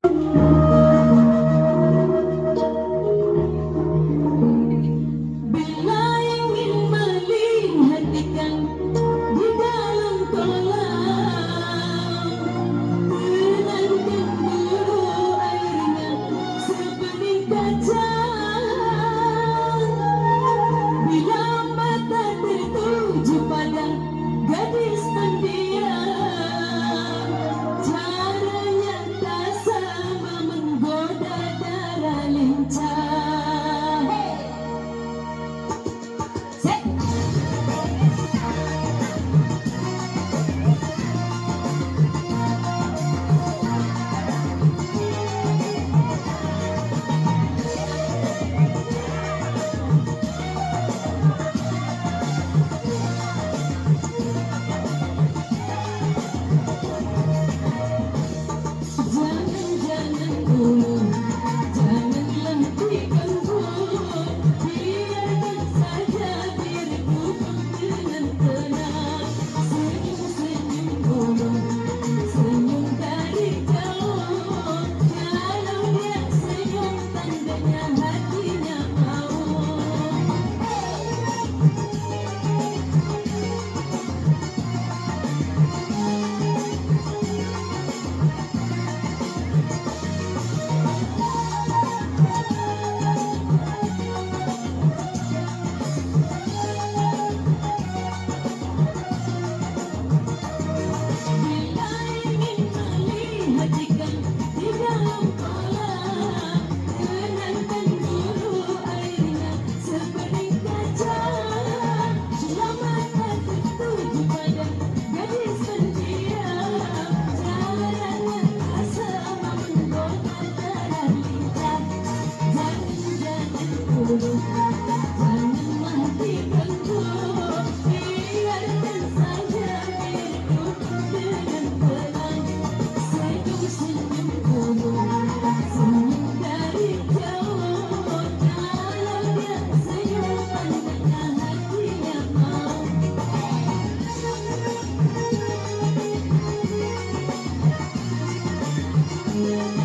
Bila ingin melihat ikan di dalam kolam, tenangkan dulu airnya sebening kaca. Bila mata tertuju pada gadis pendiam, caranya tak sama menggoda darah lincah. Jangan dulu, janganlah diganggu, biarkan saja diriku dengan tenang. Senyum-senyum dulu, senyum dari jauh. Kalau dia senyum, tandanya hatinya mau. Bila ingin melihat ikan di dalam kolam, tenangkan dulu airnya sebening kaca. Bila mata tertuju pada gadis pendiam, caranya tak sama menggoda darah lincah. Jangan dulu, janganlah diganggu, biarkan saja diriku dengan tenang. Senyum-senyum dulu, senyum dari jauh. Kalau dia senyum, tandanya hatinya mau. Jangan